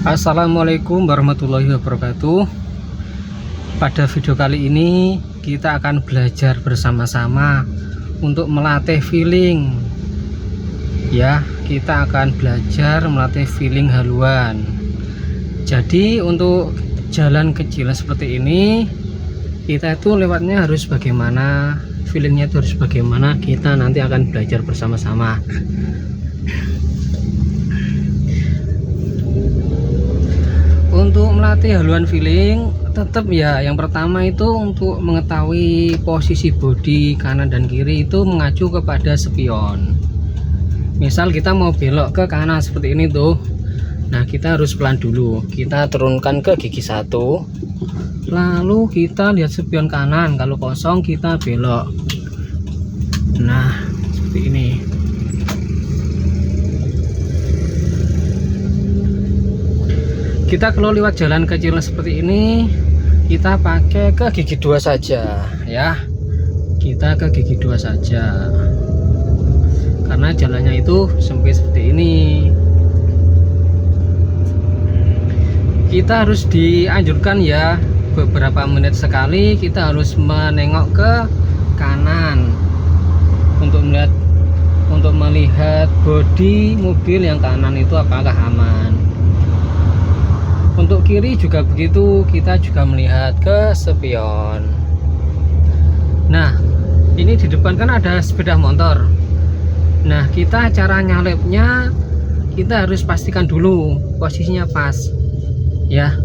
Assalamualaikum warahmatullahi wabarakatuh. Pada video kali ini kita akan belajar bersama-sama untuk melatih feeling. Ya, kita akan belajar melatih feeling haluan. Jadi untuk jalan kecil seperti ini, kita itu lewatnya harus bagaimana, feelingnya itu harus bagaimana, kita nanti akan belajar bersama-sama. Untuk melatih haluan feeling, tetap ya yang pertama itu untuk mengetahui posisi bodi kanan dan kiri itu mengacu kepada spion. Misal kita mau belok ke kanan seperti ini tuh, nah kita harus pelan dulu, kita turunkan ke gigi 1, lalu kita lihat spion kanan, kalau kosong kita belok. Nah seperti ini. Kita kalau lewat jalan kecil seperti ini, kita pakai ke gigi 2 saja ya. Kita ke gigi 2 saja. Karena jalannya itu sempit seperti ini. Kita harus dianjurkan ya, beberapa menit sekali kita harus menengok ke kanan untuk melihat bodi mobil yang kanan itu apakah aman. Untuk kiri juga begitu, kita juga melihat ke spion. Nah, ini di depan kan ada sepeda motor. Nah, kita cara nyalipnya, kita harus pastikan dulu posisinya pas. Ya,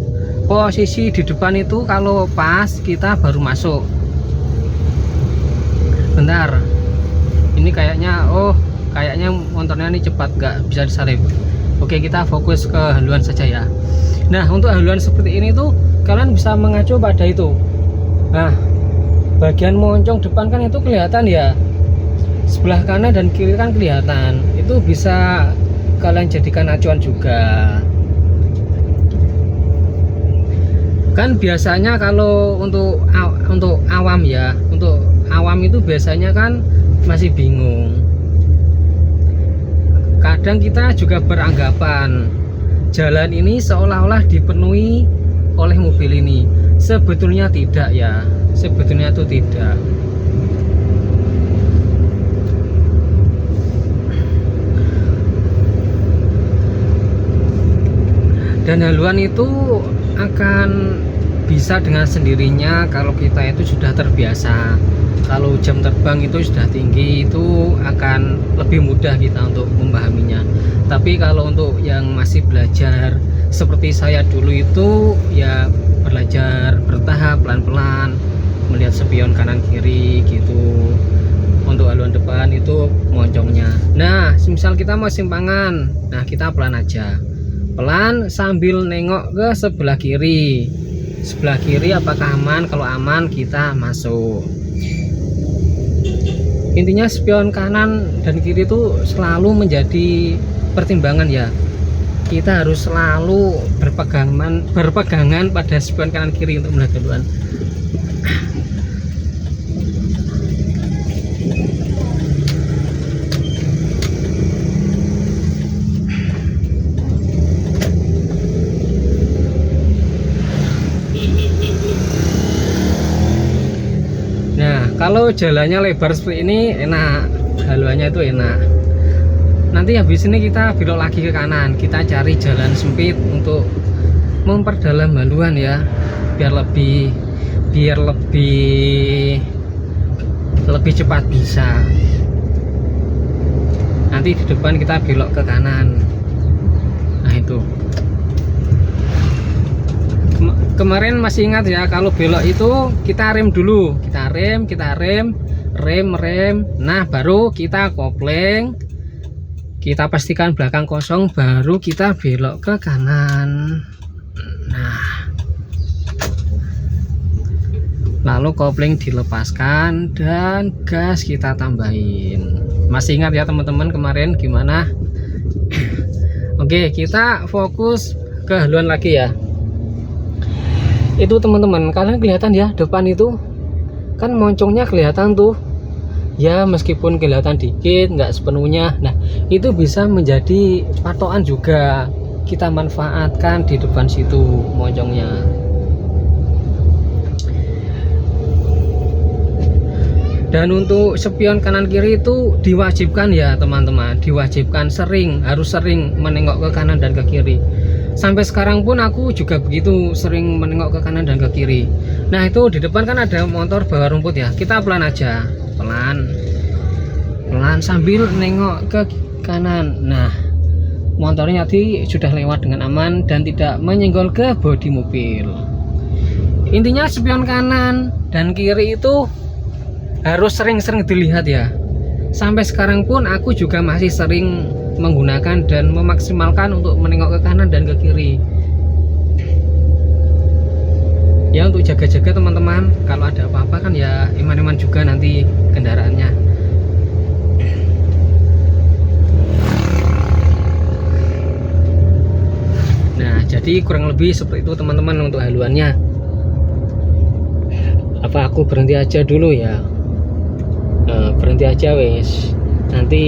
posisi di depan itu kalau pas, kita baru masuk. Bentar, ini kayaknya, kayaknya motornya ini cepat, nggak bisa disalip. Oke, kita fokus ke haluan saja ya. Nah, untuk haluan seperti ini tuh kalian bisa mengacu pada itu. Nah, bagian moncong depan kan itu kelihatan ya, sebelah kanan dan kiri kan kelihatan. Itu bisa kalian jadikan acuan juga. Kan biasanya kalau untuk awam ya, untuk awam itu biasanya kan masih bingung. Kadang kita juga beranggapan jalan ini seolah-olah dipenuhi oleh mobil ini. Sebetulnya tidak ya, sebetulnya itu tidak. Dan haluan itu akan bisa dengan sendirinya kalau kita itu sudah terbiasa. Kalau jam terbang itu sudah tinggi, itu akan lebih mudah kita untuk memahaminya. Tapi kalau untuk yang masih belajar seperti saya dulu itu ya, belajar bertahap pelan-pelan, melihat spion kanan kiri gitu. Untuk haluan depan itu moncongnya. Nah, misal kita mau simpangan, nah kita pelan aja, pelan sambil nengok ke sebelah kiri. Sebelah kiri apakah aman? Kalau aman kita masuk. Intinya spion kanan dan kiri itu selalu menjadi pertimbangan ya. Kita harus selalu berpegangan pada spion kanan kiri untuk melihat haluan. Kalau jalannya lebar seperti ini enak, haluannya itu enak. Nanti habis ini kita belok lagi ke kanan, kita cari jalan sempit untuk memperdalam haluan ya, biar lebih cepat bisa. Nanti di depan kita belok ke kanan. Nah itu. Kemarin masih ingat ya, kalau belok itu kita rem dulu, kita rem. Nah baru kita kopling, kita pastikan belakang kosong, baru kita belok ke kanan. Nah, lalu kopling dilepaskan dan gas kita tambahin. Masih ingat ya teman-teman kemarin gimana? Oke, kita fokus ke haluan lagi ya. Itu teman-teman, kalian kelihatan ya depan itu kan moncongnya kelihatan tuh ya, meskipun kelihatan dikit nggak sepenuhnya. Nah itu bisa menjadi patokan juga kita manfaatkan di depan situ moncongnya. Dan untuk spion kanan kiri itu diwajibkan ya teman-teman, diwajibkan harus sering menengok ke kanan dan ke kiri. Sampai sekarang pun aku juga begitu, sering menengok ke kanan dan ke kiri. Nah itu di depan kan ada motor bawa rumput ya, kita pelan aja, pelan sambil nengok ke kanan. Nah motornya tadi sudah lewat dengan aman dan tidak menyenggol ke bodi mobil. Intinya spion kanan dan kiri itu harus sering-sering dilihat ya. Sampai sekarang pun aku juga masih sering menggunakan dan memaksimalkan untuk menengok ke kanan dan ke kiri ya, untuk jaga-jaga teman-teman. Kalau ada apa-apa kan ya iman-iman juga nanti kendaraannya. Nah jadi kurang lebih seperti itu teman-teman untuk haluannya. Apa aku berhenti aja dulu ya? Berhenti aja wes, nanti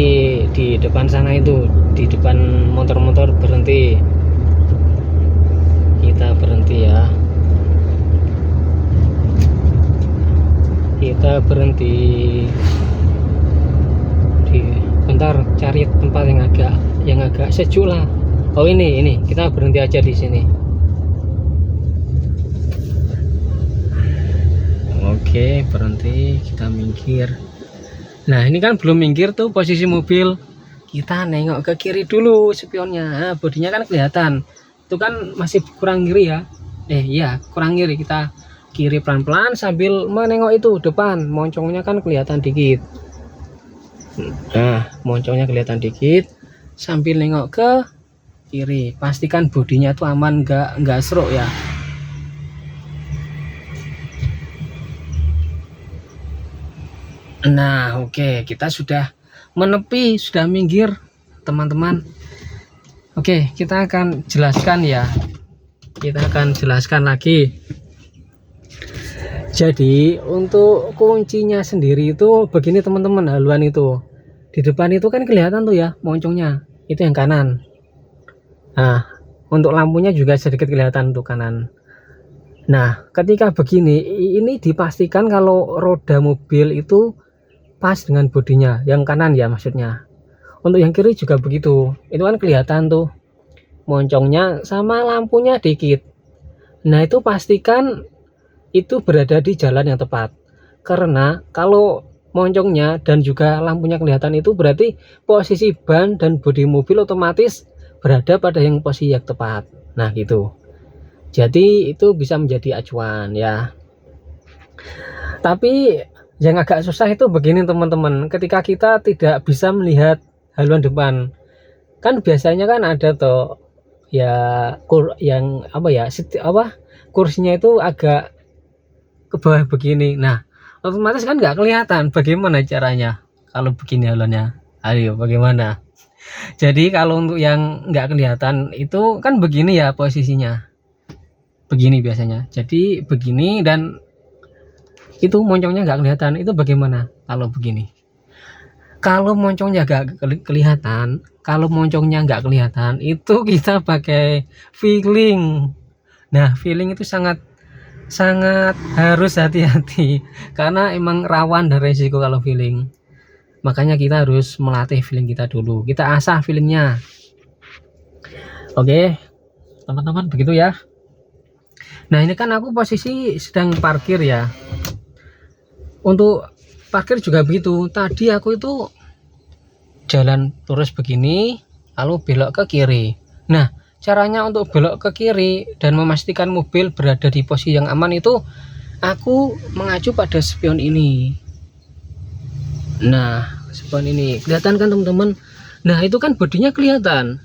di depan sana itu, di depan motor-motor berhenti, kita berhenti ya, kita berhenti bentar, cari tempat yang agak sejuk lah. Oh ini kita berhenti aja di sini. Oke, berhenti, kita minggir. Nah ini kan belum minggir tuh posisi mobil, kita nengok ke kiri dulu spionnya. Nah, bodinya kan kelihatan, itu kan masih kurang kiri ya, iya kurang kiri, kita kiri pelan-pelan sambil menengok itu depan, moncongnya kan kelihatan dikit. Nah moncongnya kelihatan dikit sambil nengok ke kiri, pastikan bodinya tuh aman, nggak serok ya. Nah oke, kita sudah menepi, sudah minggir teman-teman. Oke, kita akan jelaskan ya, kita akan jelaskan lagi. Jadi untuk kuncinya sendiri itu begini teman-teman, haluan itu di depan itu kan kelihatan tuh ya moncongnya, itu yang kanan. Nah untuk lampunya juga sedikit kelihatan tuh kanan. Nah ketika begini, ini dipastikan kalau roda mobil itu pas dengan bodinya, yang kanan ya maksudnya. Untuk yang kiri juga begitu, itu kan kelihatan tuh moncongnya sama lampunya dikit. Nah itu pastikan itu berada di jalan yang tepat, karena kalau moncongnya dan juga lampunya kelihatan itu berarti posisi ban dan bodi mobil otomatis berada pada yang posisi yang tepat. Nah gitu, jadi itu bisa menjadi acuan ya. Tapi yang agak susah itu begini teman-teman, ketika kita tidak bisa melihat haluan depan, kan biasanya kan ada tuh ya yang apa ya, kursinya itu agak ke bawah begini. Nah otomatis kan nggak kelihatan. Bagaimana caranya kalau begini haluannya? Ayo bagaimana? Jadi kalau untuk yang nggak kelihatan itu kan begini ya posisinya, begini biasanya. Jadi begini dan itu moncongnya nggak kelihatan. Itu bagaimana kalau begini? Kalau moncongnya nggak kelihatan, itu kita pakai feeling. Nah feeling itu sangat harus hati-hati, karena emang rawan dan resiko kalau feeling. Makanya kita harus melatih feeling kita dulu, kita asah feelingnya. Oke teman-teman, begitu ya. Nah ini kan aku posisi sedang parkir ya. Untuk parkir juga begitu, tadi aku itu jalan lurus begini lalu belok ke kiri. Nah caranya untuk belok ke kiri dan memastikan mobil berada di posisi yang aman itu aku mengacu pada spion ini. Nah spion ini kelihatan kan teman-teman. Nah itu kan bodinya kelihatan.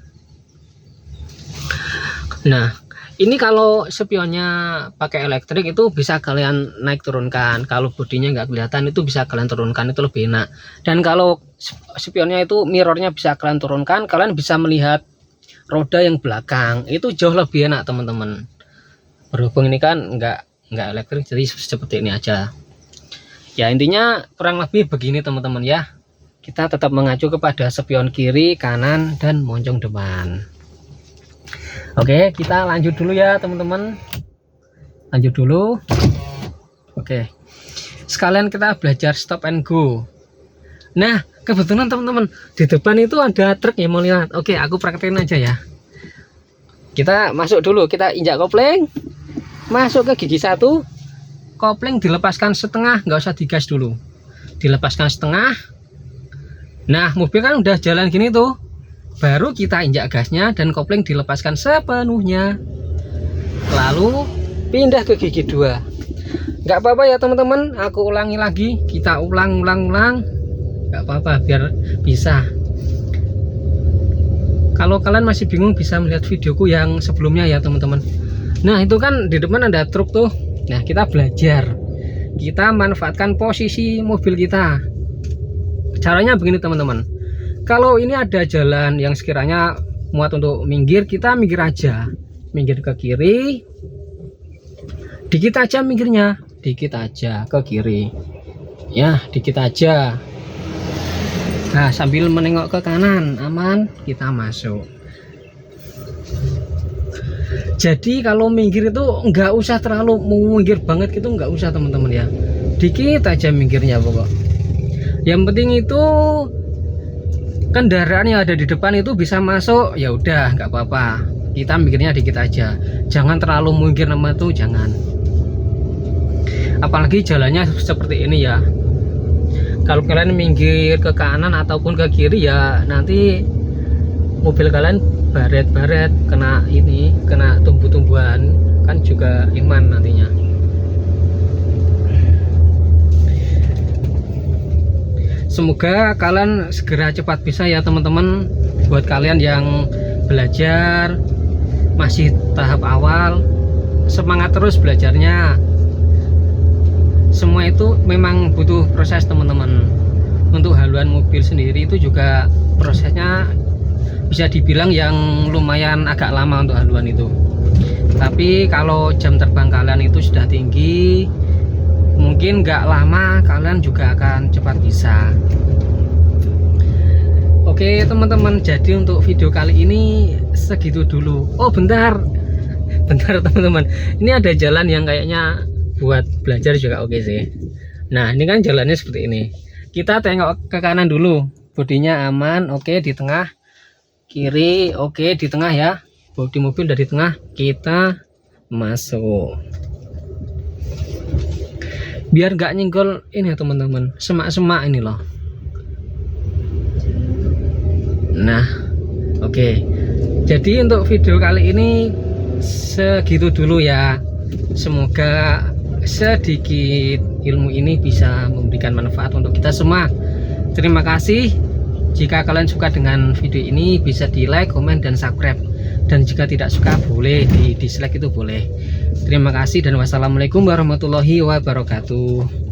Nah ini kalau spionnya pakai elektrik itu bisa kalian naik turunkan, kalau bodinya nggak kelihatan itu bisa kalian turunkan, itu lebih enak. Dan kalau spionnya itu mirrornya bisa kalian turunkan, kalian bisa melihat roda yang belakang, itu jauh lebih enak teman-teman. Berhubung ini kan nggak elektrik, jadi seperti ini aja ya. Intinya kurang lebih begini teman-teman ya. Kita tetap mengacu kepada spion kiri, kanan, dan moncong depan. Oke, kita lanjut dulu ya teman-teman. Lanjut dulu. Oke. Sekalian kita belajar stop and go. Nah, kebetulan teman-teman di depan itu ada truk yang mau lihat. Oke, aku praktekin aja ya. Kita masuk dulu, kita injak kopling. Masuk ke gigi 1. Kopling dilepaskan setengah, nggak usah digas dulu. Dilepaskan setengah. Nah, mobil kan udah jalan gini tuh. Baru kita injak gasnya dan kopling dilepaskan sepenuhnya. Lalu pindah ke gigi 2. Nggak apa-apa ya teman-teman, aku ulangi lagi. Kita ulang. Nggak apa-apa, biar bisa. Kalau kalian masih bingung bisa melihat videoku yang sebelumnya ya teman-teman. Nah, itu kan di depan ada truk tuh. Nah, kita belajar. Kita manfaatkan posisi mobil kita. Caranya begini teman-teman. Kalau ini ada jalan yang sekiranya muat untuk minggir, kita minggir aja. Minggir ke kiri. Dikit aja minggirnya. Dikit aja ke kiri. Ya, dikit aja. Nah, sambil menengok ke kanan, aman, kita masuk. Jadi kalau minggir itu nggak usah terlalu minggir banget gitu, nggak usah teman-teman ya. Dikit aja minggirnya pokok. Yang penting itu kendaraan yang ada di depan itu bisa masuk, ya udah nggak apa-apa. Kita minggirnya dikit aja. Jangan terlalu minggir nama tuh, jangan. Apalagi jalannya seperti ini ya. Kalau kalian minggir ke kanan ataupun ke kiri ya nanti mobil kalian baret-baret, kena ini, kena tumbuh-tumbuhan, kan juga iman nantinya. Semoga kalian segera cepat bisa ya teman-teman. Buat kalian yang belajar masih tahap awal, semangat terus belajarnya. Semua itu memang butuh proses teman-teman. Untuk haluan mobil sendiri itu juga prosesnya bisa dibilang yang lumayan agak lama untuk haluan itu. Tapi kalau jam terbang kalian itu sudah tinggi, mungkin nggak lama kalian juga akan cepat bisa. Oke teman-teman, jadi untuk video kali ini segitu dulu. Oh bentar teman-teman, ini ada jalan yang kayaknya buat belajar juga oke sih. Nah ini kan jalannya seperti ini. Kita tengok ke kanan dulu, bodinya aman, oke. Di tengah, kiri, oke. Di tengah ya, bodi mobil dari tengah, kita masuk. Biar nggak nyenggol ini ya teman-teman, semak-semak ini loh. Nah oke, jadi untuk video kali ini segitu dulu ya. Semoga sedikit ilmu ini bisa memberikan manfaat untuk kita semua. Terima kasih. Jika kalian suka dengan video ini bisa di like, komen, dan subscribe. Dan jika tidak suka boleh di dislike, itu boleh. Terima kasih dan wassalamualaikum warahmatullahi wabarakatuh.